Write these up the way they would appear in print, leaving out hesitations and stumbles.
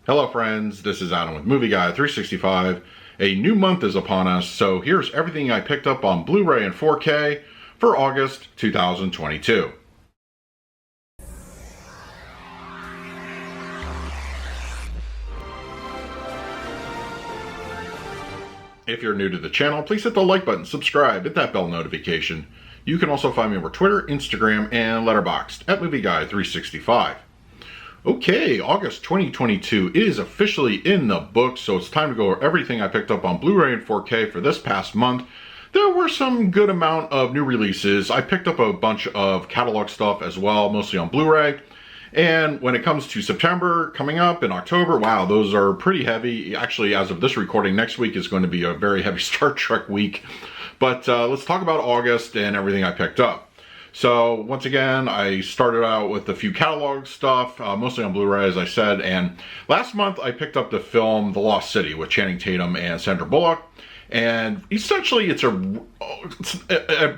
Hello friends, this is Adam with Movie Guy 365. A new month is upon us, so here's everything I picked up on Blu Ray and 4K for August 2022. If you're new to the channel, please hit the like button, subscribe, hit that bell notification. You can also find me over Twitter, Instagram, and Letterboxd at Movie Guy 365. Okay, August 2022 is officially in the books, so it's time to go over everything I picked up on Blu Ray and 4K for this past month. There were some good amount of new releases. I picked up a bunch of catalog stuff as well, mostly on Blu Ray. And when it comes to September coming up in October, wow, those are pretty heavy. Actually, as of this recording, next week is going to be a very heavy Star Trek week. But let's talk about August and everything I picked up. So once again, I started out with a few catalog stuff, mostly on Blu Ray, as I said. And last month, I picked up the film The Lost City with Channing Tatum and Sandra Bullock. And essentially, it's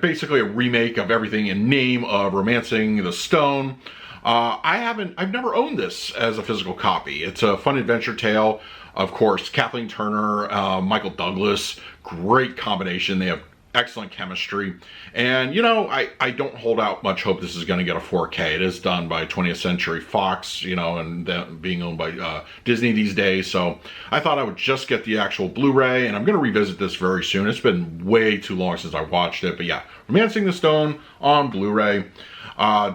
basically a remake of everything in name of Romancing the Stone. I've never owned this as a physical copy. It's a fun adventure tale. Of course, Kathleen Turner, Michael Douglas, great combination. They have excellent chemistry. And, you know, I don't hold out much hope this is going to get a 4K. It is done by 20th Century Fox, you know, and being owned by Disney these days. So I thought I would just get the actual Blu-ray, and I'm going to revisit this very soon. It's been way too long since I watched it. But yeah, Romancing the Stone on Blu-ray.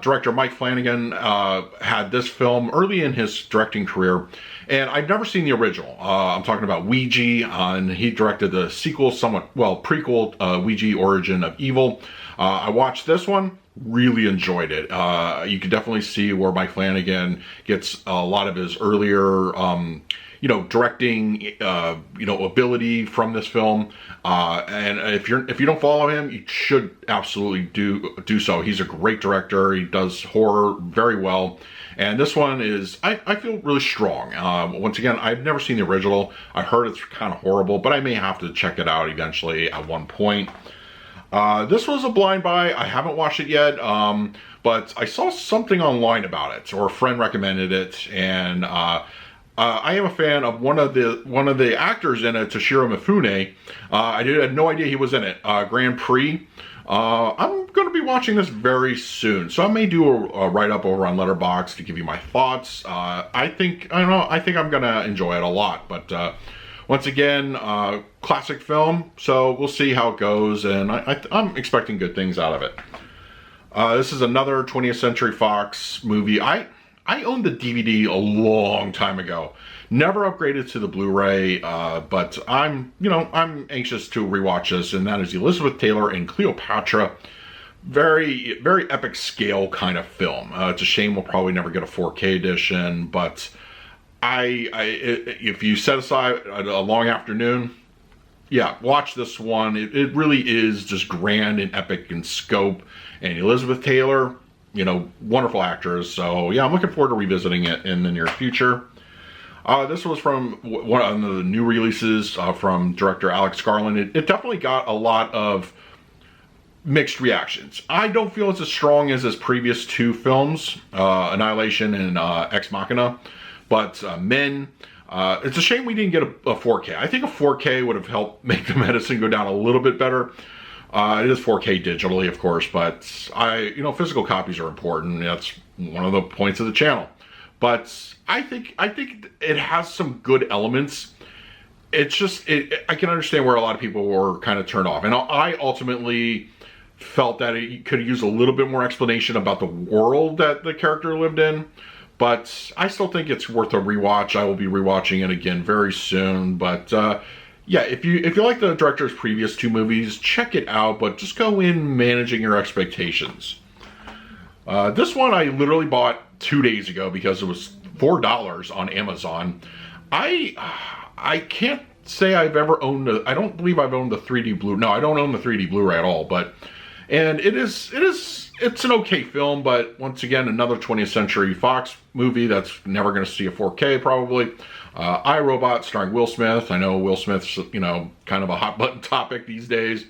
Director Mike Flanagan had this film early in his directing career, and I've never seen the original. I'm talking about Ouija, and he directed the sequel, prequel, Ouija Origin of Evil. I watched this one, really enjoyed it. You can definitely see where Mike Flanagan gets a lot of his earlier directing, ability from this film. And if you don't follow him, you should absolutely do so. He's a great director. He does horror very well. And this one is, I feel really strong. Once again, I've never seen the original. I heard it's kind of horrible, but I may have to check it out eventually at one point. This was a blind buy. I haven't watched it yet, but I saw something online about it, or a friend recommended it, and I am a fan of one of the actors in it, Toshiro Mifune. I had no idea he was in it. Grand Prix. I'm going to be watching this very soon, so I may do a write-up over on Letterboxd to give you my thoughts. I think I'm going to enjoy it a lot, but once again, classic film, so we'll see how it goes, and I'm expecting good things out of it. This is another 20th Century Fox movie. I owned the DVD a long time ago. Never upgraded to the Blu-ray, but I'm anxious to rewatch this, and that is Elizabeth Taylor and Cleopatra. Very, very epic scale kind of film. It's a shame we'll probably never get a 4K edition, but if you set aside a long afternoon, yeah, watch this one. It really is just grand and epic in scope, and Elizabeth Taylor, wonderful actors. So yeah, I'm looking forward to revisiting it in the near future. This was from one of the new releases from director Alex Garland. It definitely got a lot of mixed reactions. I don't feel it's as strong as his previous two films, Annihilation and Ex Machina, but Men. It's a shame we didn't get a 4K. I think a 4K would have helped make the medicine go down a little bit better. It is 4K digitally, of course, but physical copies are important. That's one of the points of the channel. But I think it has some good elements. It's just, I can understand where a lot of people were kind of turned off. And I ultimately felt that it could use a little bit more explanation about the world that the character lived in. But I still think it's worth a rewatch. I will be rewatching it again very soon. But yeah, if you like the director's previous two movies, check it out, but just go in managing your expectations. This one I literally bought 2 days ago because it was $4 on Amazon. I can't say I've ever owned I don't believe I've owned the 3D Blu. No, I don't own the 3D Blu-ray at all, and it's an okay film, but once again, another 20th Century Fox movie that's never going to see a 4K probably. I, Robot, starring Will Smith. I know Will Smith's, kind of a hot button topic these days,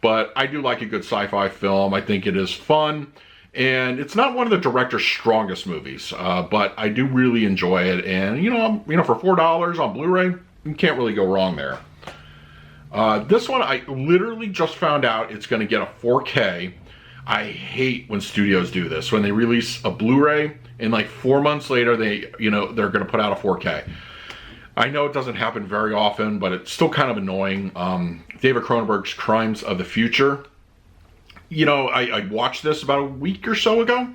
but I do like a good sci-fi film. I think it is fun. And it's not one of the director's strongest movies, but I do really enjoy it. And for $4 on Blu-ray, you can't really go wrong there. This one, I literally just found out it's going to get a 4K. I hate when studios do this. When they release a Blu-ray and like 4 months later, they're going to put out a 4K. I know it doesn't happen very often, but it's still kind of annoying. David Cronenberg's Crimes of the Future. I watched this about a week or so ago.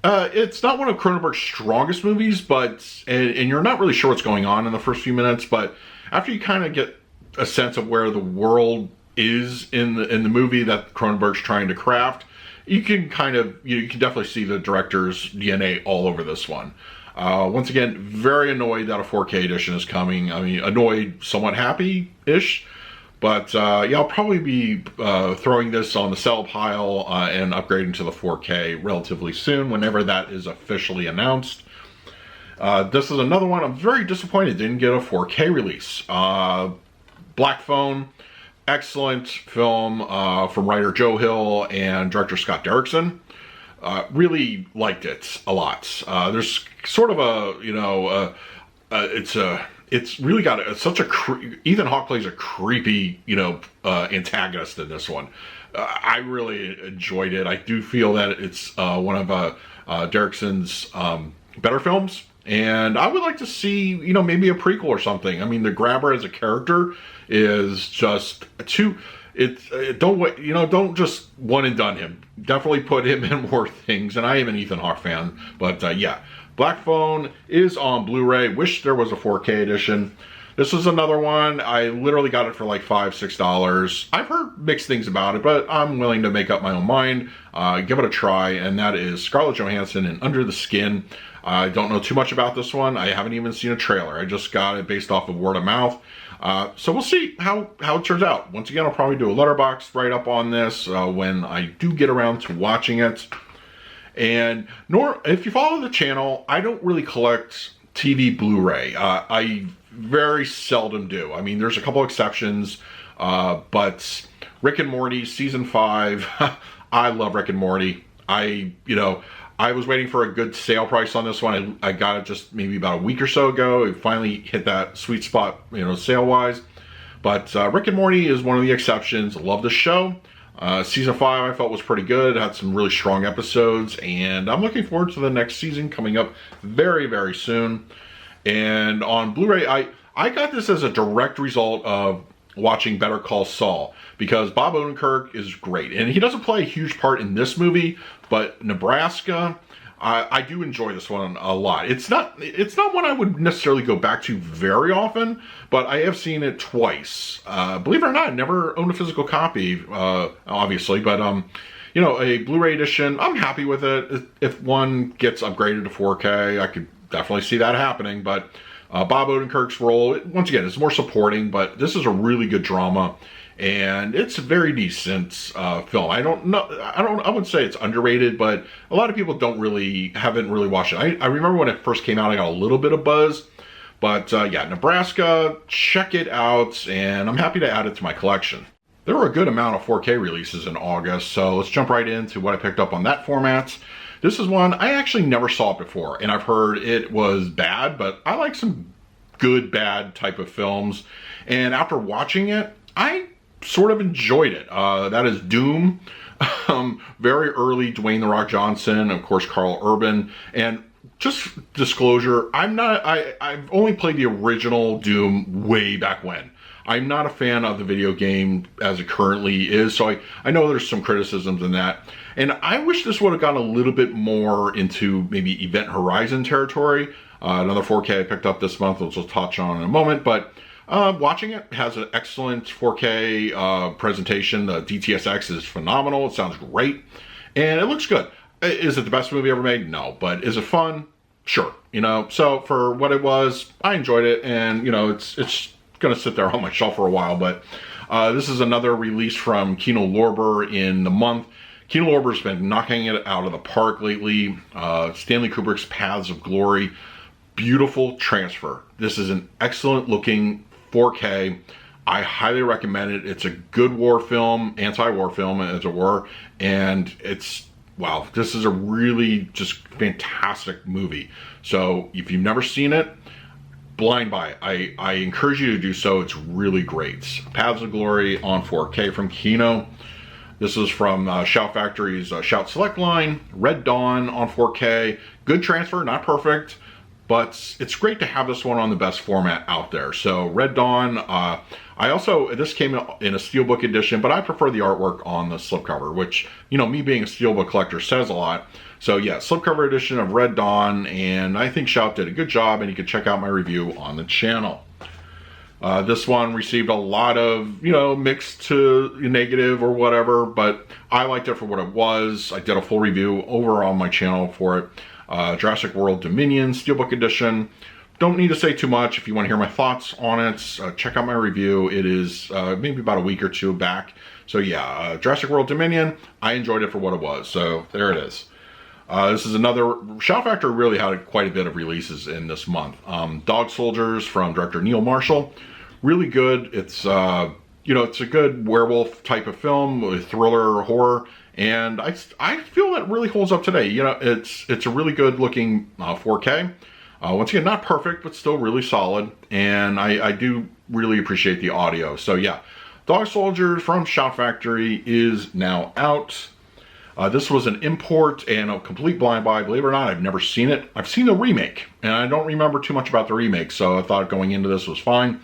It's not one of Cronenberg's strongest movies, and you're not really sure what's going on in the first few minutes, but after you kind of get a sense of where the world is in the movie that Cronenberg's trying to craft, you can you can definitely see the director's DNA all over this one. Once again, very annoyed that a 4K edition is coming. I mean, annoyed, somewhat happy-ish. But yeah, I'll probably be throwing this on the sell pile and upgrading to the 4K relatively soon, whenever that is officially announced. This is another one I'm very disappointed didn't get a 4K release. Black Phone, excellent film from writer Joe Hill and director Scott Derrickson. Really liked it a lot. There's sort of it's really got Ethan Hawke plays a creepy, antagonist in this one. I really enjoyed it. I do feel that it's one of Derrickson's better films, and I would like to see, maybe a prequel or something. I mean, the Grabber as a character is just don't just one and done him. Definitely put him in more things, and I am an Ethan Hawke fan, but yeah. Black Phone is on Blu-ray. Wish there was a 4K edition. This is another one. I literally got it for like $5, $6. I've heard mixed things about it, but I'm willing to make up my own mind. Give it a try, and that is Scarlett Johansson in Under the Skin. I don't know too much about this one. I haven't even seen a trailer. I just got it based off of word of mouth. So we'll see how it turns out. Once again, I'll probably do a letterbox write-up on this when I do get around to watching it. And if you follow the channel, I don't really collect TV Blu-ray. I very seldom do. I mean, there's a couple exceptions, but Rick and Morty season 5, I love Rick and Morty. I was waiting for a good sale price on this one. I got it just maybe about a week or so ago. It finally hit that sweet spot, sale-wise. But Rick and Morty is one of the exceptions. Love the show. Season 5 I felt was pretty good. It had some really strong episodes, and I'm looking forward to the next season coming up very, very soon. And on Blu-ray, I got this as a direct result of watching Better Call Saul, because Bob Odenkirk is great, and he doesn't play a huge part in this movie, but Nebraska, I do enjoy this one a lot. It's not one I would necessarily go back to very often, but I have seen it twice. Believe it or not, I never owned a physical copy, obviously, but a Blu-ray edition, I'm happy with it. If one gets upgraded to 4K, I could definitely see that happening, but Bob Odenkirk's role, once again, is more supporting, but this is a really good drama, and it's a very decent film. I wouldn't say it's underrated, but a lot of people haven't really watched it. I remember when it first came out, I got a little bit of buzz, but yeah, Nebraska, check it out, and I'm happy to add it to my collection. There were a good amount of 4K releases in August, so let's jump right into what I picked up on that format. This is one, I actually never saw it before, and I've heard it was bad, but I like some good, bad type of films, and after watching it, I sort of enjoyed it. That is Doom. Very early Dwayne "The Rock" Johnson, of course Carl Urban, and just disclosure, I've only played the original Doom way back when. I'm not a fan of the video game as it currently is, so I know there's some criticisms in that. And I wish this would have gone a little bit more into maybe Event Horizon territory. Another 4K I picked up this month, which we'll touch on in a moment, but watching it has an excellent 4K presentation. The DTSX is phenomenal. It sounds great, and it looks good. Is it the best movie ever made? No, but is it fun? Sure. So for what it was, I enjoyed it, and it's gonna sit there on my shelf for a while. But this is another release from Kino Lorber in the month. Kino Lorber's been knocking it out of the park lately. Stanley Kubrick's Paths of Glory, beautiful transfer. This is an excellent looking 4K. I highly recommend it. It's a good war film, anti-war film as it were, and it's wow, this is a really just fantastic movie. So if you've never seen it, blind buy it. I encourage you to do so. It's really great. Paths of Glory on 4K from Kino. This is from Shout Factory's Shout Select line. Red Dawn on 4K. Good transfer, not perfect, but it's great to have this one on the best format out there. So Red Dawn, this came in a Steelbook edition, but I prefer the artwork on the slipcover, which, you know, me being a Steelbook collector says a lot. So yeah, slipcover edition of Red Dawn, and I think Shout did a good job, and you can check out my review on the channel. This one received a lot of, you know, mixed to negative or whatever, but I liked it for what it was. I did a full review over on my channel for it. Jurassic World Dominion Steelbook Edition. Don't need to say too much. If you want to hear my thoughts on it, check out my review. It is maybe about a week or two back. So yeah, Jurassic World Dominion, I enjoyed it for what it was. So there it is. This is another, Shout Factory really had quite a bit of releases in this month. Dog Soldiers from director Neil Marshall. Really good. It's, you know, it's a good werewolf type of film with thriller, horror, and I feel that really holds up today. You know, it's a really good looking 4K. Once again, not perfect, but still really solid, and I do really appreciate the audio. So yeah, Dog Soldiers from Shout Factory is now out. This was an import and a complete blind buy. Believe it or not, I've never seen it. I've seen the remake, and I don't remember too much about the remake, so I thought going into this was fine.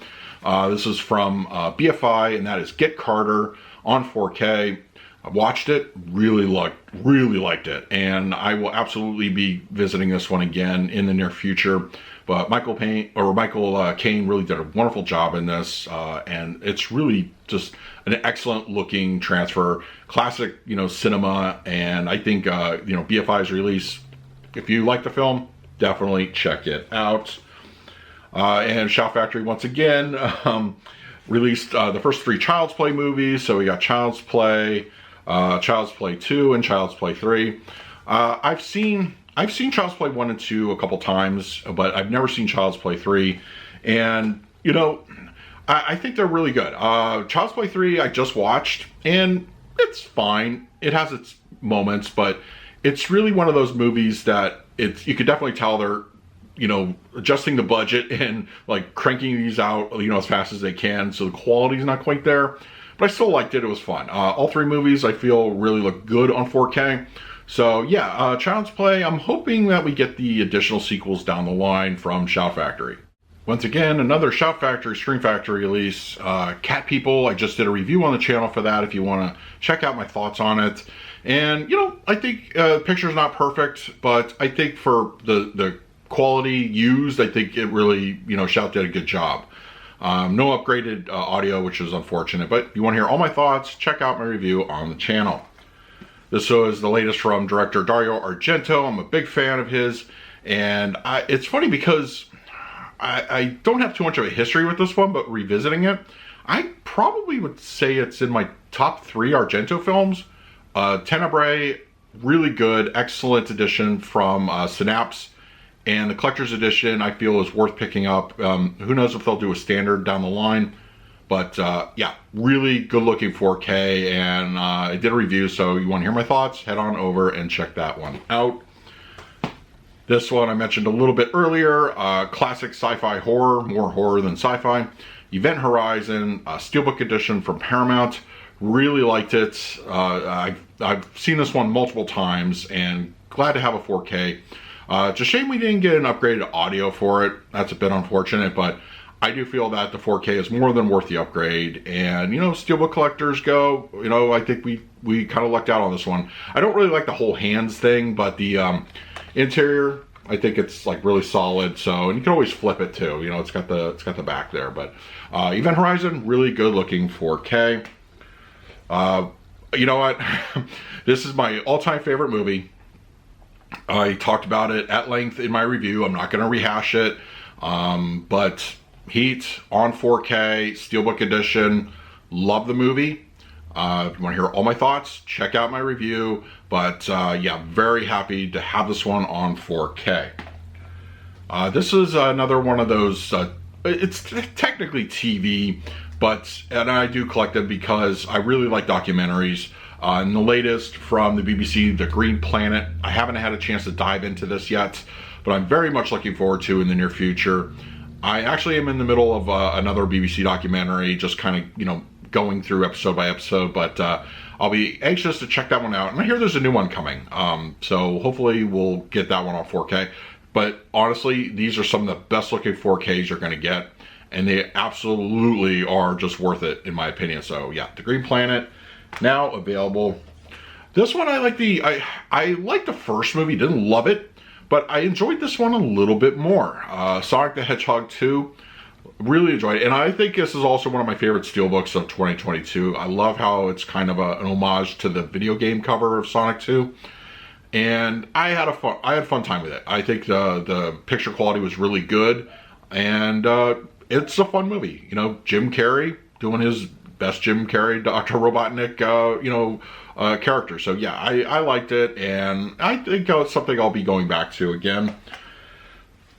This is from BFI, and that is Get Carter on 4K. I watched it, really liked it, and I will absolutely be visiting this one again in the near future. But Michael Caine really did a wonderful job in this, and it's really just an excellent looking transfer, classic, you know, cinema. And I think, you know, BFI's release, if you like the film, definitely check it out. And Shout Factory once again released the first 3 Child's Play movies. So we got Child's Play 2, and Child's Play 3. I've seen Child's Play 1 and 2 a couple times, but I've never seen Child's Play 3. And, you know, I think they're really good. Child's Play 3 I just watched, and it's fine. It has its moments, but it's really one of those movies that you could definitely tell they're, you know, adjusting the budget and like cranking these out, you know, as fast as they can. So the quality's not quite there, but I still liked it. It was fun. All 3 movies I feel really look good on 4K. So yeah, Child's Play, I'm hoping that we get the additional sequels down the line from Shout Factory. Once again, another Shout Factory Screen Factory release, Cat People. I just did a review on the channel for that if you want to check out my thoughts on it. And, you know, I think the picture's not perfect, but I think for the quality used, I think it really, you know, Shout did a good job. No upgraded audio, which is unfortunate, but if you want to hear all my thoughts, check out my review on the channel. This was the latest from director Dario Argento. I'm a big fan of his, and it's funny because I don't have too much of a history with this one, but revisiting it, I probably would say it's in my top 3 Argento films. Tenebrae, really good, excellent edition from Synapse. And the collector's edition, I feel, is worth picking up. Who knows if they'll do a standard down the line. But yeah, really good looking 4K. And I did a review, so you want to hear my thoughts, head on over and check that one out. This one I mentioned a little bit earlier. Classic sci-fi horror, more horror than sci-fi. Event Horizon, Steelbook edition from Paramount. Really liked it. I've seen this one multiple times and glad to have a 4K. It's a shame we didn't get an upgraded audio for it. That's a bit unfortunate, but I do feel that the 4K is more than worth the upgrade. And, you know, Steelbook collectors go, you know, I think we kind of lucked out on this one. I don't really like the whole hands thing, but the interior, I think it's like really solid. So, and you can always flip it too. You know, it's got the back there. But Event Horizon, really good looking 4K. You know what? This is my all-time favorite movie. I talked about it at length in my review. I'm not going to rehash it. But Heat on 4K, Steelbook edition. Love the movie. If you want to hear all my thoughts, check out my review. But yeah, very happy to have this one on 4K. This is another one of those, it's technically TV, and I do collect them because I really like documentaries. And the latest from the BBC, The Green Planet. I haven't had a chance to dive into this yet, but I'm very much looking forward to in the near future. I actually am in the middle of another BBC documentary, just kind of, you know, going through episode by episode, but I'll be anxious to check that one out. And I hear there's a new one coming, so hopefully we'll get that one on 4K. But honestly, these are some of the best looking 4Ks you're going to get, and they absolutely are just worth it in my opinion. So yeah, The Green Planet, now available. This one I like I liked the first movie, didn't love it, but I enjoyed this one a little bit more. Sonic the Hedgehog 2, really enjoyed it. And I think this is also one of my favorite Steelbooks of 2022. I love how it's kind of an homage to the video game cover of Sonic 2. And I had a fun time with it. I think the picture quality was really good. And it's a fun movie. You know, Jim Carrey doing his best Jim Carrey, Dr. Robotnik, character. So yeah, I liked it, and I think it's something I'll be going back to again.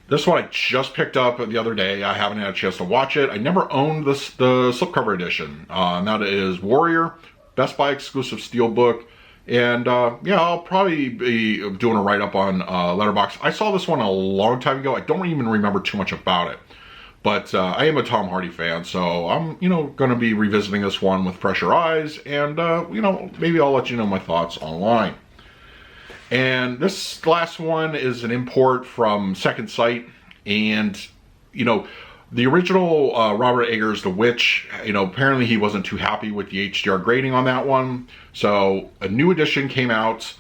This one I just picked up the other day. I haven't had a chance to watch it. I never owned the slipcover edition. And that is Warrior, Best Buy exclusive Steelbook. And yeah, I'll probably be doing a write-up on Letterboxd. I saw this one a long time ago. I don't even remember too much about it. But I am a Tom Hardy fan, so I'm, you know, going to be revisiting this one with fresher eyes. And, you know, maybe I'll let you know my thoughts online. And this last one is an import from Second Sight. And, you know, the original Robert Eggers' The Witch, you know, apparently he wasn't too happy with the HDR grading on that one. So a new edition came out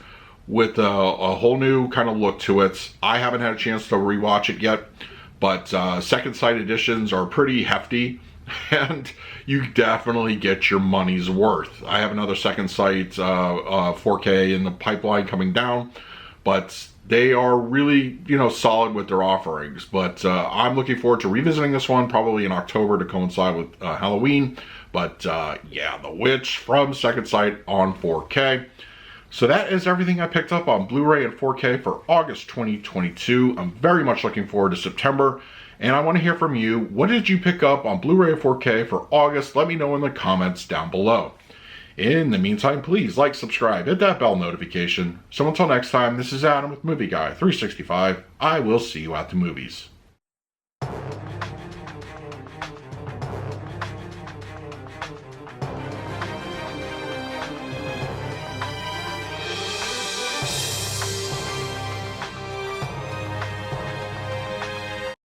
with a whole new kind of look to it. I haven't had a chance to rewatch it yet, but Second Sight editions are pretty hefty. And you definitely get your money's worth. I have another Second Sight 4K in the pipeline coming down, but they are really, you know, solid with their offerings. But I'm looking forward to revisiting this one probably in October to coincide with Halloween. But yeah, The Witch from Second Sight on 4K. So that is everything I picked up on Blu-ray and 4K for August 2022. I'm very much looking forward to September. And I want to hear from you. What did you pick up on Blu-ray or 4K for August? Let me know in the comments down below. In the meantime, please like, subscribe, hit that bell notification. So until next time, this is Adam with Movie Guy 365. I will see you at the movies.